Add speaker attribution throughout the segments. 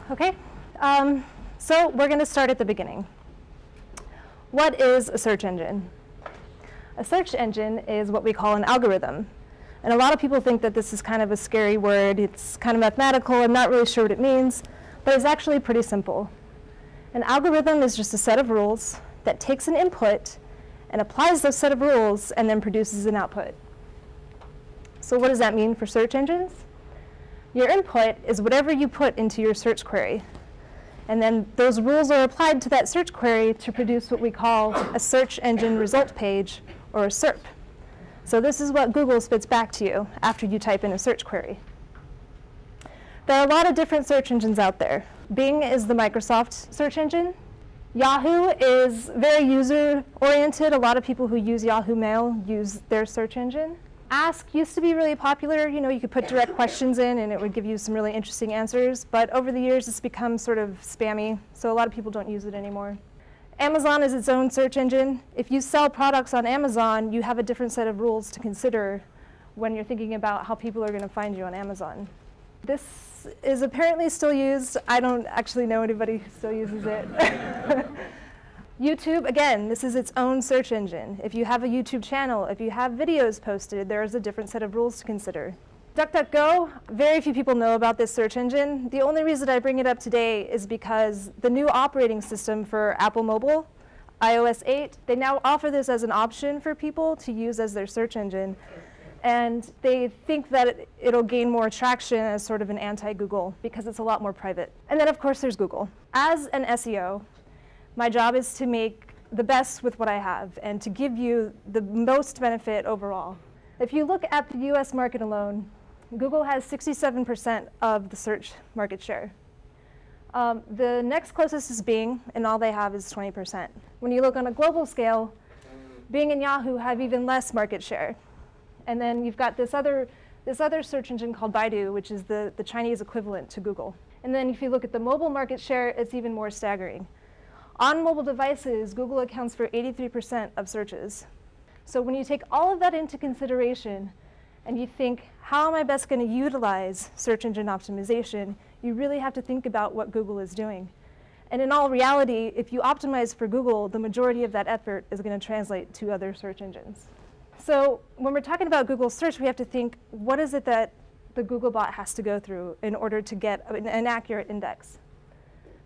Speaker 1: Okay, so we're going to start at the beginning. What is a search engine? A search engine is what we call an algorithm. And a lot of people think that this is kind of a scary word. It's kind of mathematical. I'm not really sure what it means, but it's actually pretty simple. An algorithm is just a set of rules that takes an input and applies those set of rules and then produces an output. So what does that mean for search engines? Your input is whatever you put into your search query. And then those rules are applied to that search query to produce what we call a search engine result page, or a SERP. So this is what Google spits back to you after you type in a search query. There are a lot of different search engines out there. Bing is the Microsoft search engine. Yahoo is very user-oriented. A lot of people who use Yahoo Mail use their search engine. Ask used to be really popular. You know, you could put direct questions in and it would give you some really interesting answers. But over the years, it's become sort of spammy, so a lot of people don't use it anymore. Amazon is its own search engine. If you sell products on Amazon, you have a different set of rules to consider when you're thinking about how people are going to find you on Amazon. This is apparently still used. I don't actually know anybody who still uses it. YouTube, again, this is its own search engine. If you have a YouTube channel, if you have videos posted, there's a different set of rules to consider. DuckDuckGo, very few people know about this search engine. The only reason I bring it up today is because the new operating system for Apple Mobile, iOS 8, they now offer this as an option for people to use as their search engine. And they think that it'll gain more traction as sort of an anti-Google because it's a lot more private. And then, of course, there's Google. As an SEO, my job is to make the best with what I have and to give you the most benefit overall. If you look at the US market alone, Google has 67% of the search market share. The next closest is Bing, and all they have is 20%. When you look on a global scale, Bing and Yahoo have even less market share. And then you've got this other search engine called Baidu, which is the Chinese equivalent to Google. And then if you look at the mobile market share, it's even more staggering. On mobile devices, Google accounts for 83% of searches. So when you take all of that into consideration and you think, how am I best going to utilize search engine optimization, you really have to think about what Google is doing. And in all reality, if you optimize for Google, the majority of that effort is going to translate to other search engines. So when we're talking about Google search, we have to think, what is it that the Googlebot has to go through in order to get an accurate index?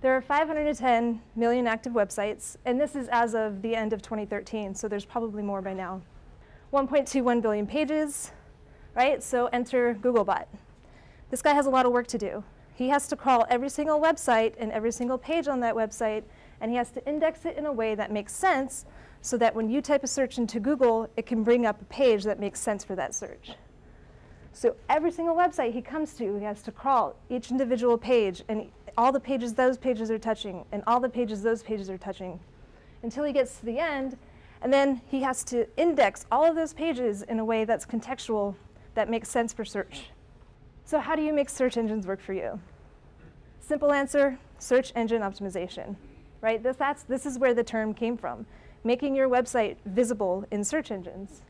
Speaker 1: There are 510 million active websites, and this is as of the end of 2013, so there's probably more by now. 1.21 billion pages, right? So enter Googlebot. This guy has a lot of work to do. He has to crawl every single website and every single page on that website, and he has to index it in a way that makes sense so that when you type a search into Google, it can bring up a page that makes sense for that search. So every single website he comes to, he has to crawl each individual page, and all the pages those pages are touching, and all the pages those pages are touching, until he gets to the end, and then he has to index all of those pages in a way that's contextual, that makes sense for search. So how do you make search engines work for you? Simple answer, search engine optimization, right? This is where the term came from, making your website visible in search engines.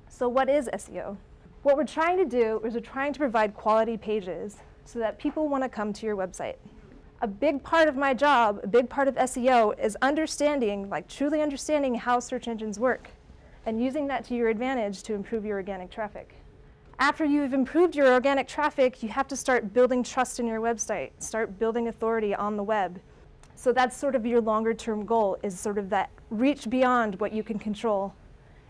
Speaker 1: So what is SEO? What we're trying to do is we're trying to provide quality pages so that people want to come to your website. A big part of my job, a big part of SEO is understanding, like truly understanding how search engines work and using that to your advantage to improve your organic traffic. After you've improved your organic traffic, you have to start building trust in your website, start building authority on the web. So that's sort of your longer term goal, is sort of that reach beyond what you can control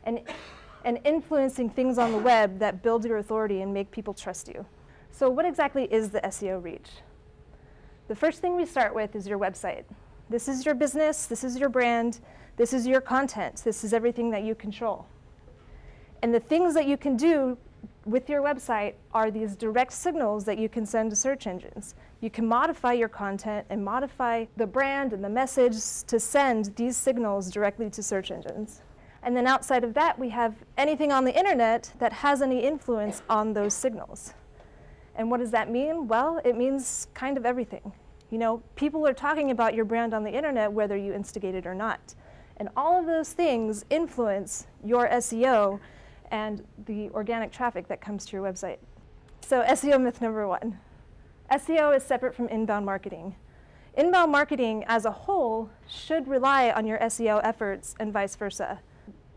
Speaker 1: and influencing things on the web that build your authority and make people trust you. So what exactly is the SEO Reach? The first thing we start with is your website. This is your business, this is your brand, this is your content, this is everything that you control. And the things that you can do with your website are these direct signals that you can send to search engines. You can modify your content and modify the brand and the message to send these signals directly to search engines. And then outside of that, we have anything on the internet that has any influence on those signals. And what does that mean? Well, it means kind of everything. You know, people are talking about your brand on the internet whether you instigate it or not. And all of those things influence your SEO and the organic traffic that comes to your website. So SEO myth number one. SEO is separate from inbound marketing. Inbound marketing as a whole should rely on your SEO efforts and vice versa.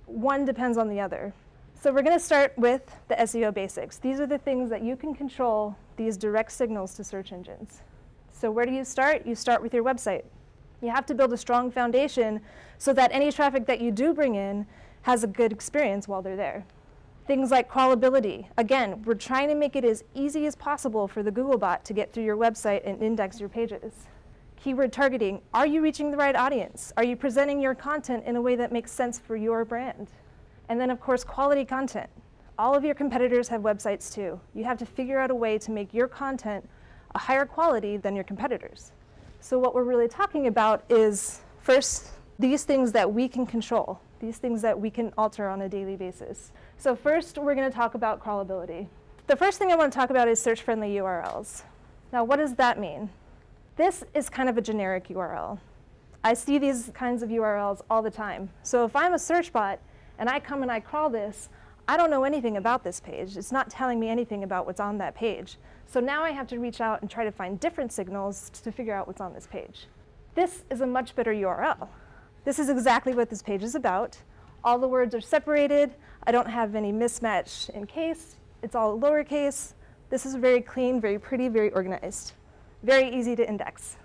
Speaker 1: One depends on the other. So we're going to start with the SEO basics. These are the things that you can control, these direct signals to search engines. So where do you start? You start with your website. You have to build a strong foundation so that any traffic that you do bring in has a good experience while they're there. Things like crawlability. Again, we're trying to make it as easy as possible for the Googlebot to get through your website and index your pages. Keyword targeting. Are you reaching the right audience? Are you presenting your content in a way that makes sense for your brand? And then, of course, quality content. All of your competitors have websites too. You have to figure out a way to make your content a higher quality than your competitors. So what we're really talking about is, first, these things that we can control, these things that we can alter on a daily basis. So first, we're going to talk about crawlability. The first thing I want to talk about is search-friendly URLs. Now, what does that mean? This is kind of a generic URL. I see these kinds of URLs all the time. So if I'm a search bot and I come and I crawl this, I don't know anything about this page. It's not telling me anything about what's on that page. So now I have to reach out and try to find different signals to figure out what's on this page. This is a much better URL. This is exactly what this page is about. All the words are separated. I don't have any mismatch in case. It's all lowercase. This is very clean, very pretty, very organized. Very easy to index.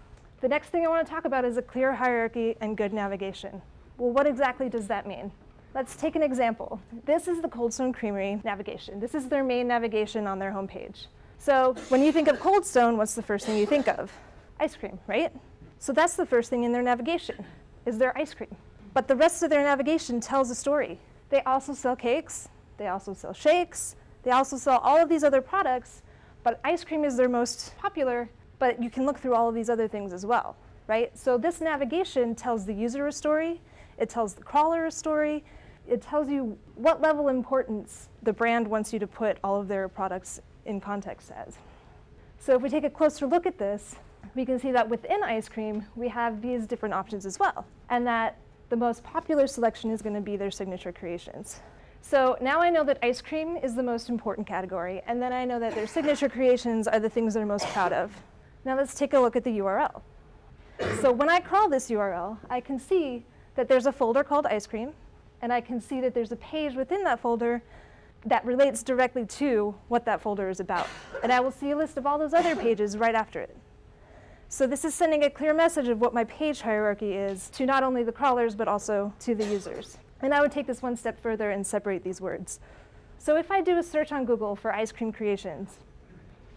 Speaker 1: The next thing I want to talk about is a clear hierarchy and good navigation. Well, what exactly does that mean? Let's take an example. This is the Cold Stone Creamery navigation. This is their main navigation on their homepage. So when you think of Cold Stone, what's the first thing you think of? Ice cream, right? So that's the first thing in their navigation, is their ice cream. But the rest of their navigation tells a story. They also sell cakes. They also sell shakes. They also sell all of these other products. But ice cream is their most popular. But you can look through all of these other things as well, right? So this navigation tells the user a story. It tells the crawler a story. It tells you what level of importance the brand wants you to put all of their products in context as. So if we take a closer look at this, we can see that within ice cream, we have these different options as well, and that the most popular selection is going to be their signature creations. So now I know that ice cream is the most important category, and then I know that their signature creations are the things they're most proud of. Now let's take a look at the URL. So when I crawl this URL, I can see that there's a folder called ice cream, and I can see that there's a page within that folder that relates directly to what that folder is about. And I will see a list of all those other pages right after it. So this is sending a clear message of what my page hierarchy is to not only the crawlers, but also to the users. And I would take this one step further and separate these words. So if I do a search on Google for ice cream creations,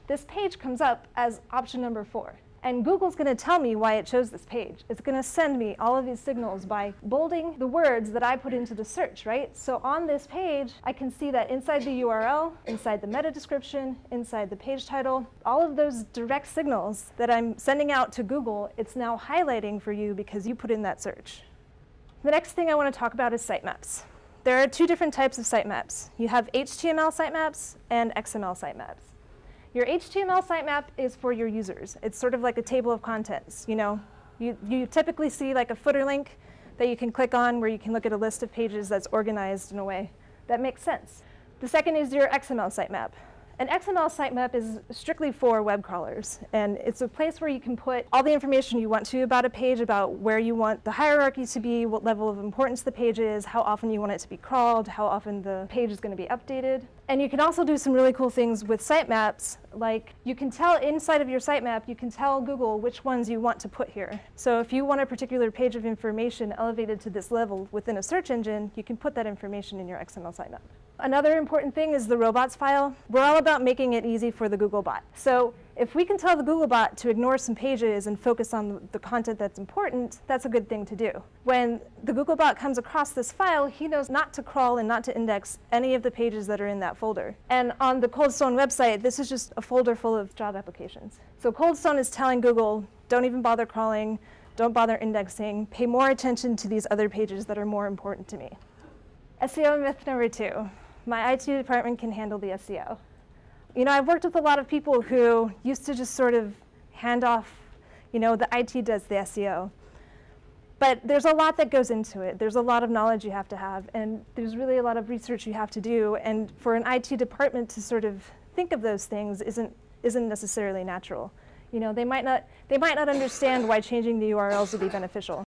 Speaker 1: this page comes up as option number 4. And Google's going to tell me why it chose this page. It's going to send me all of these signals by bolding the words that I put into the search, right? So on this page, I can see that inside the URL, inside the meta description, inside the page title, all of those direct signals that I'm sending out to Google, it's now highlighting for you because you put in that search. The next thing I want to talk about is sitemaps. There are 2 different types of sitemaps. You have HTML sitemaps and XML sitemaps. Your HTML sitemap is for your users. It's sort of like a table of contents. You know, you typically see like a footer link that you can click on where you can look at a list of pages that's organized in a way that makes sense. The second is your XML sitemap. An XML sitemap is strictly for web crawlers, and it's a place where you can put all the information you want to about a page, about where you want the hierarchy to be, what level of importance the page is, how often you want it to be crawled, how often the page is going to be updated. And you can also do some really cool things with sitemaps, like you can tell inside of your sitemap, you can tell Google which ones you want to put here. So if you want a particular page of information elevated to this level within a search engine, you can put that information in your XML sitemap. Another important thing is the robots file. We're all about making it easy for the Googlebot. So if we can tell the Googlebot to ignore some pages and focus on the content that's important, that's a good thing to do. When the Googlebot comes across this file, he knows not to crawl and not to index any of the pages that are in that folder. And on the Cold Stone website, this is just a folder full of job applications. So Cold Stone is telling Google, don't even bother crawling, don't bother indexing, pay more attention to these other pages that are more important to me. SEO myth number 2. My IT department can handle the SEO. You know, I've worked with a lot of people who used to just sort of hand off, you know, the IT does the SEO. But there's a lot that goes into it. There's a lot of knowledge you have to have, and there's really a lot of research you have to do. And for an IT department to sort of think of those things isn't isn't necessarily natural. You know, they might not understand why changing the URLs would be beneficial.